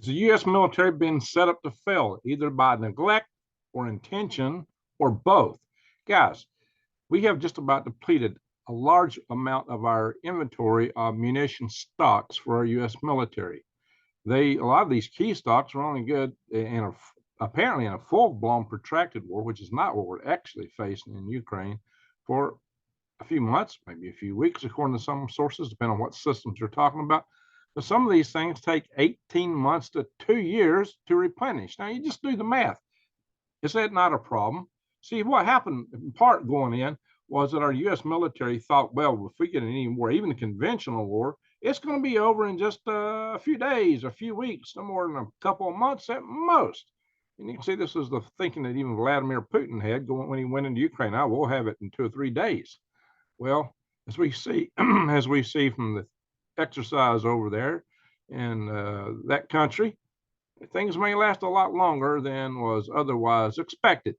Is the U.S. military being set up to fail, either by neglect or intention or both? Guys, we have just about depleted a large amount of our inventory of munition stocks for our U.S. military. A lot of these key stocks are only good apparently in a full-blown protracted war, which is not what we're actually facing in Ukraine, for a few months, maybe a few weeks, according to some sources, depending on what systems you're talking about. But some of these things take 18 months to 2 years to replenish. Now, you just do the math. Is that not a problem? See, what happened in part going in was that our U.S. military thought, well, if we get any war, even a conventional war, it's going to be over in just a few days, a few weeks, no more than a couple of months at most. And you can see this is the thinking that even Vladimir Putin had going when he went into Ukraine. I will have it in 2 or 3 days. Well, as we see, as we see from the exercise over there in that country, things may last a lot longer than was otherwise expected.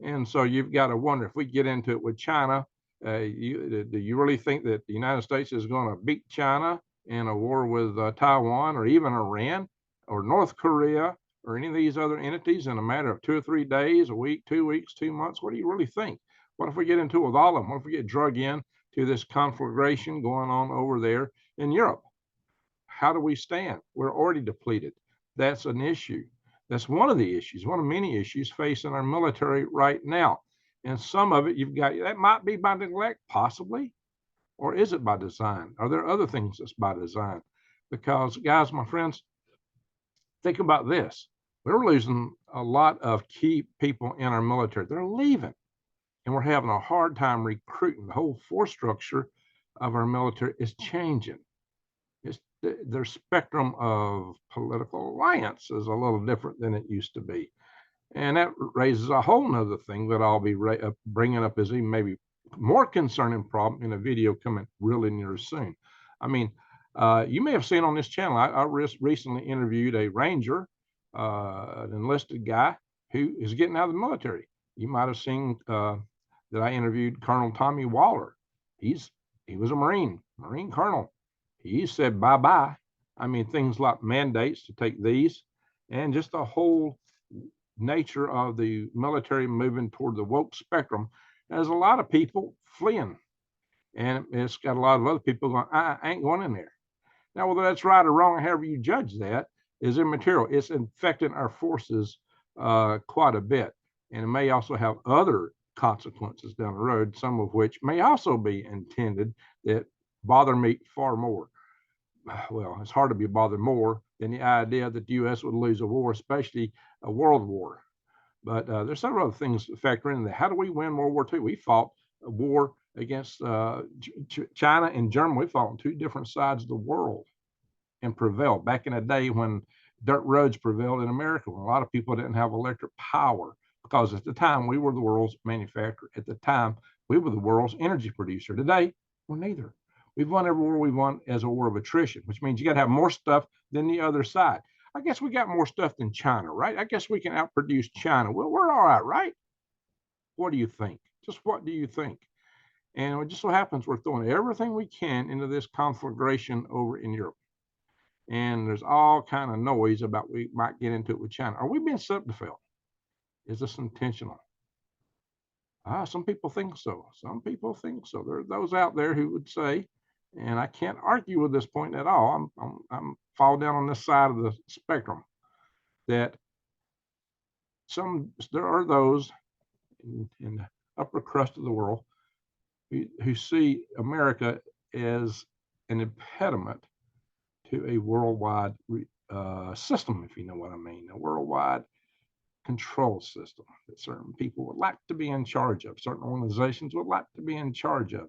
And so you've got to wonder if we get into it with China, do you really think that the United States is going to beat China in a war with Taiwan or even Iran or North Korea or any of these other entities in a matter of 2 or 3 days, a week, 2 weeks, 2 months? What do you really think? What if we get into it with all of them? What if we get drug in to this conflagration going on over there in Europe? How do we stand? We're already depleted. That's an issue. That's one of the issues, one of many issues facing our military right now. And some of it you've got, that might be by neglect, possibly, or is it by design? Are there other things that's by design? Because, guys, my friends, think about this. We're losing a lot of key people in our military. They're leaving, and we're having a hard time recruiting. The whole force structure of our military is changing. Their spectrum of political alliance is a little different than it used to be. And that raises a whole nother thing that I'll be bringing up as even maybe more concerning problem in a video coming really near soon. I mean, you may have seen on this channel, I recently interviewed a ranger, an enlisted guy who is getting out of the military. You might have seen that I interviewed Colonel Tommy Waller. He was a Marine colonel. He said bye-bye. I mean, things like mandates to take these and just the whole nature of the military moving toward the woke spectrum. There's a lot of people fleeing, and it's got a lot of other people going, I ain't going in there. Now, whether that's right or wrong, however you judge that, is immaterial. It's infecting our forces quite a bit, and it may also have other consequences down the road, some of which may also be intended that bother me far more. Well, it's hard to be bothered more than the idea that the U.S. would lose a war, especially a world war. But there's several other things that factor in there. How do we win World War II? We fought a war against China and Germany. We fought on 2 different sides of the world and prevailed. Back in a day when dirt roads prevailed in America, when a lot of people didn't have electric power, because at the time we were the world's manufacturer. At the time, we were the world's energy producer. Today, we're neither. We've won every war we won as a war of attrition, which means you got to have more stuff than the other side. I guess we got more stuff than China, right? I guess we can outproduce China. Well, we're all right, right? What do you think? Just what do you think? And it just so happens we're throwing everything we can into this conflagration over in Europe. And there's all kind of noise about we might get into it with China. Are we being set up to fail? Is this intentional? Some people think so. Some people think so. There are those out there who would say, and I can't argue with this point at all. I'm fall down on this side of the spectrum that there are those in the upper crust of the world who see America as an impediment to a worldwide system, if you know what I mean, a worldwide control system that certain people would like to be in charge of, certain organizations would like to be in charge of.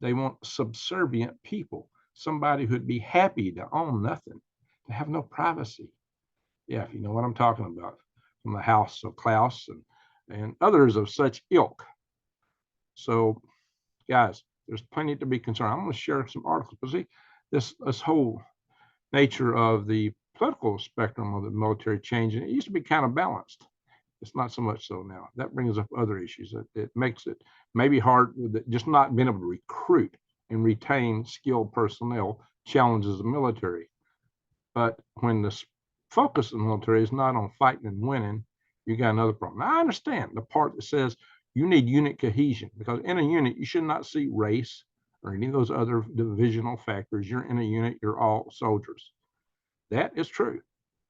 They want subservient people, somebody who'd be happy to own nothing, to have no privacy. Yeah, if you know what I'm talking about, from the house of Klaus and others of such ilk. So, guys, there's plenty to be concerned. I'm going to share some articles, but see, this whole nature of the political spectrum of the military changing, it used to be kind of balanced. It's not so much so now. That brings up other issues. It makes it maybe hard with just not being able to recruit and retain skilled personnel challenges the military. But when the focus of the military is not on fighting and winning, you got another problem. Now, I understand the part that says you need unit cohesion, because in a unit, you should not see race or any of those other divisional factors. You're in a unit, you're all soldiers. That is true.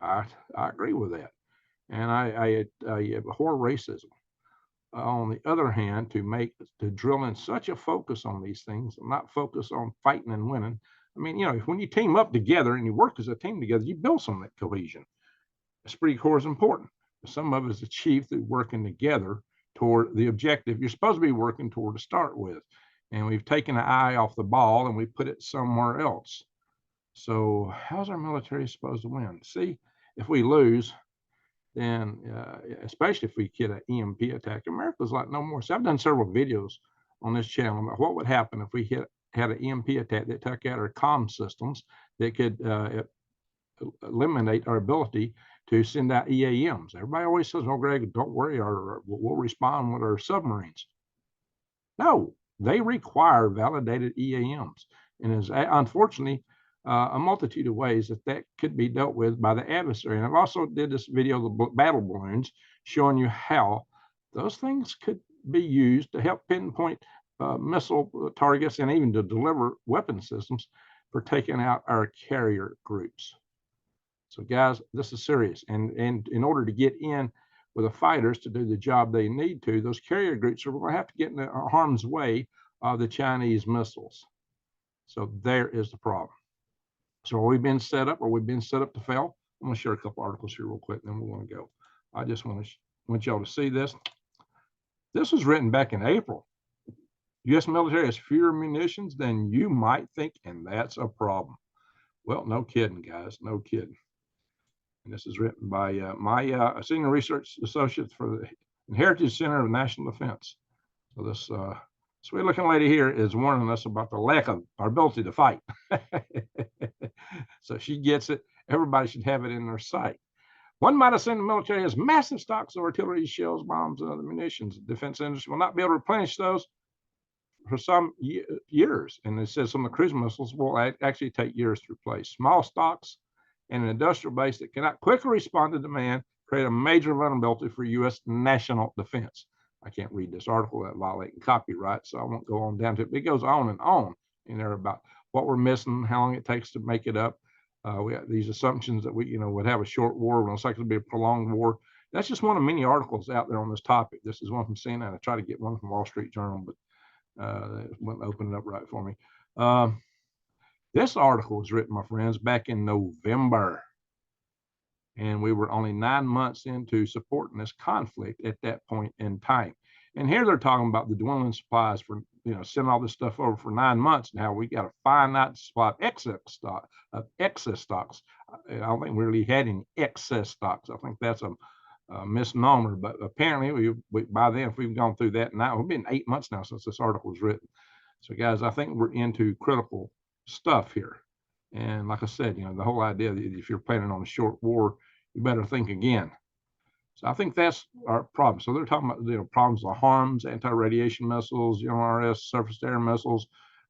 I agree with that. And I abhor racism. On the other hand, to drill in such a focus on these things, and not focus on fighting and winning. I mean, when you team up together and you work as a team together, you build some of that cohesion. Esprit corps is important. Some of it is achieved through working together toward the objective you're supposed to be working toward to start with. And we've taken an eye off the ball and we put it somewhere else. So how's our military supposed to win? See, if we lose, then especially if we get an EMP attack, America's like no more. So I've done several videos on this channel about what would happen if we had an EMP attack that took out our comm systems that could eliminate our ability to send out EAMs. Everybody always says, "Oh, Greg, don't worry, we'll respond with our submarines." No, they require validated EAMs, and is unfortunately a multitude of ways that could be dealt with by the adversary. And I've also did this video of the battle balloons showing you how those things could be used to help pinpoint missile targets and even to deliver weapon systems for taking out our carrier groups. So guys, this is serious. And in order to get in with the fighters to do the job they need to, those carrier groups are going to have to get in the harm's way of the Chinese missiles. So there is the problem. So are we being set up? Or we've been set up to fail? I'm going to share a couple articles here real quick, and then we're going to go. I just want y'all to see this. This was written back in April. U.S. military has fewer munitions than you might think, and that's a problem. Well, no kidding, guys. No kidding. And this is written by my senior research associate for the Heritage Center of National Defense. So this sweet-looking lady here is warning us about the lack of our ability to fight. So she gets it. Everybody should have it in their sight. One might assume the military has massive stocks of artillery, shells, bombs, and other munitions. The defense industry will not be able to replenish those for some years. And it says some of the cruise missiles will actually take years to replace. Small stocks and an industrial base that cannot quickly respond to demand create a major vulnerability for U.S. national defense. I can't read this article that violating copyright, so I won't go on down to it. But it goes on and on in there about what we're missing, how long it takes to make it up. We got these assumptions that we, would have a short war, when it's likely to be a prolonged war. That's just one of many articles out there on this topic. This is one from CNN. I tried to get one from Wall Street Journal, but it wouldn't open it up right for me. This article was written, my friends, back in November. And we were only 9 months into supporting this conflict at that point in time. And here they're talking about the dwindling supplies for, sending all this stuff over for 9 months, and how we got a finite supply of excess stocks. I don't think we really had any excess stocks. I think that's a misnomer, but apparently we by then, if we've gone through that, now it's been 8 months now since this article was written. So guys, I think we're into critical stuff here. And like I said, the whole idea that if you're planning on a short war, you better think again. So I think that's our problem. So they're talking about problems of harms, anti-radiation missiles, UMRS, surface-to-air missiles,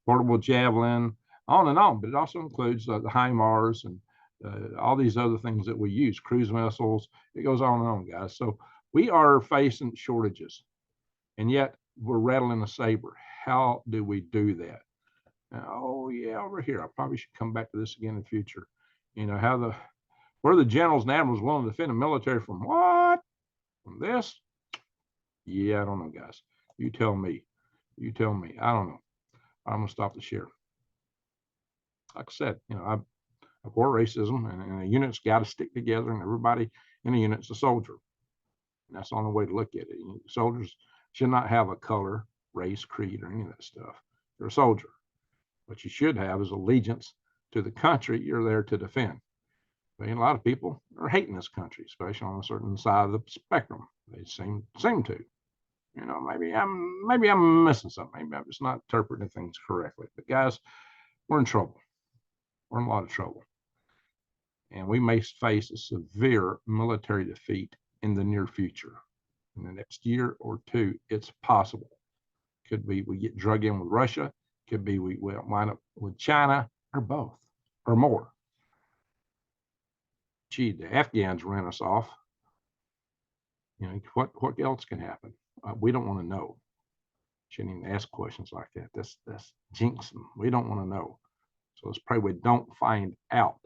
portable javelin, on and on. But it also includes the HIMARS and all these other things that we use, cruise missiles. It goes on and on, guys. So we are facing shortages, and yet we're rattling a saber. How do we do that? Oh yeah, over here. I probably should come back to this again in the future. Where the generals and admirals willing to defend the military from what? From this? Yeah, I don't know, guys. You tell me. You tell me. I don't know. I'm gonna stop the share. Like I said, I abhor racism, and a unit's got to stick together, and everybody in a unit's a soldier. And that's the only way to look at it. Soldiers should not have a color, race, creed, or any of that stuff. You're a soldier. What you should have is allegiance to the country you're there to defend. I mean, a lot of people are hating this country, especially on a certain side of the spectrum. They seem to. Maybe I'm missing something. Maybe I'm just not interpreting things correctly. But guys, we're in trouble. We're in a lot of trouble. And we may face a severe military defeat in the near future. In the next year or two, it's possible. Could be we get drug in with Russia. Could be we wind up with China, or both, or more. gee, the Afghans ran us off. You know, what else can happen? We don't want to know. Shouldn't even ask questions like that. That's jinxing. We don't want to know. So let's pray we don't find out.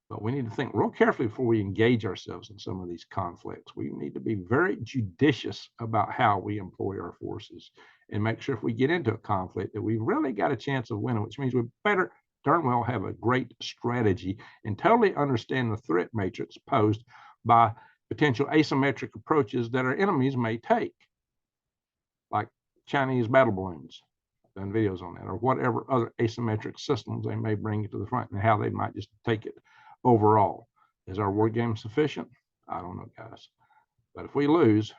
But we need to think real carefully before we engage ourselves in some of these conflicts. We need to be very judicious about how we employ our forces and make sure if we get into a conflict that we've really got a chance of winning, which means we better darn well have a great strategy and totally understand the threat matrix posed by potential asymmetric approaches that our enemies may take, like Chinese battle balloons. Done videos on that, or whatever other asymmetric systems they may bring to the front and how they might just take it overall. Is our war game sufficient? I don't know, guys. But if we lose,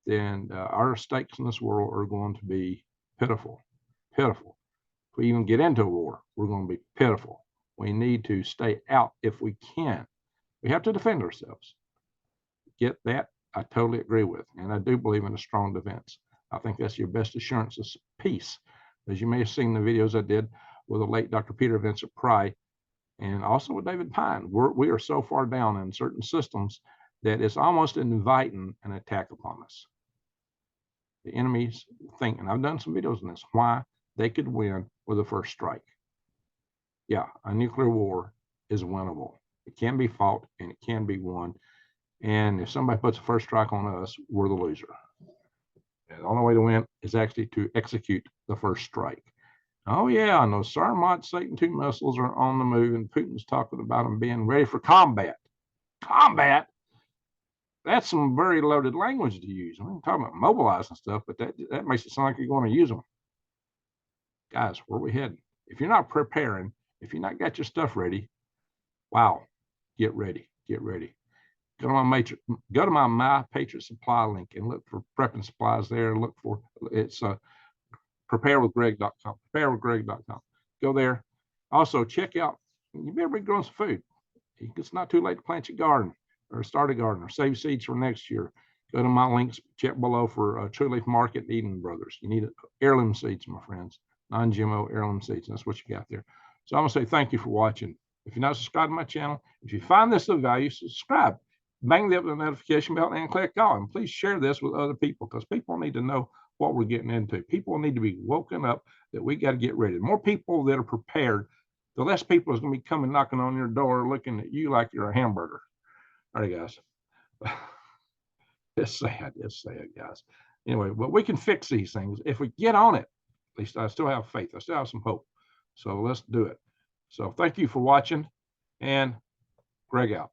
then our stakes in this world are going to be pitiful, pitiful. If we even get into a war, we're going to be pitiful. We need to stay out if we can. We have to defend ourselves. Get that? I totally agree with. And I do believe in a strong defense. I think that's your best assurance of peace. As you may have seen the videos I did with the late Dr. Peter Vincent Pry and also with David Pine, we are so far down in certain systems that it's almost inviting an attack upon us. The enemies think, and I've done some videos on this, why they could win with a first strike. Yeah, a nuclear war is winnable. It can be fought and it can be won. And if somebody puts a first strike on us, we're the loser. And the only way to win is actually to execute the first strike. Oh, yeah, I know Sarmat Satan II missiles are on the move, and Putin's talking about them being ready for combat. Combat? That's some very loaded language to use. I'm talking about mobilizing stuff, but that makes it sound like you're going to use them. Guys, where are we heading? If you're not preparing, if you're not got your stuff ready, wow, get ready, get ready. Go to my Patriot Supply link and look for prepping supplies there. Look for it's preparewithgreg.com. Preparewithgreg.com. Go there. Also, check out. You better be growing some food. It's not too late to plant your garden or start a garden or save seeds for next year. Go to my links. Check below for True Leaf Market and Eden Brothers. You need heirloom seeds, my friends. Non-GMO heirloom seeds. That's what you got there. So I'm gonna say thank you for watching. If you're not subscribed to my channel, if you find this of value, subscribe. Bang the notification bell and click on. And please share this with other people because people need to know what we're getting into. People need to be woken up that we got to get ready. The more people that are prepared, the less people is going to be coming knocking on your door looking at you like you're a hamburger. All right, guys. It's sad, guys. Anyway, but we can fix these things if we get on it. At least I still have faith. I still have some hope. So let's do it. So thank you for watching, and Greg out.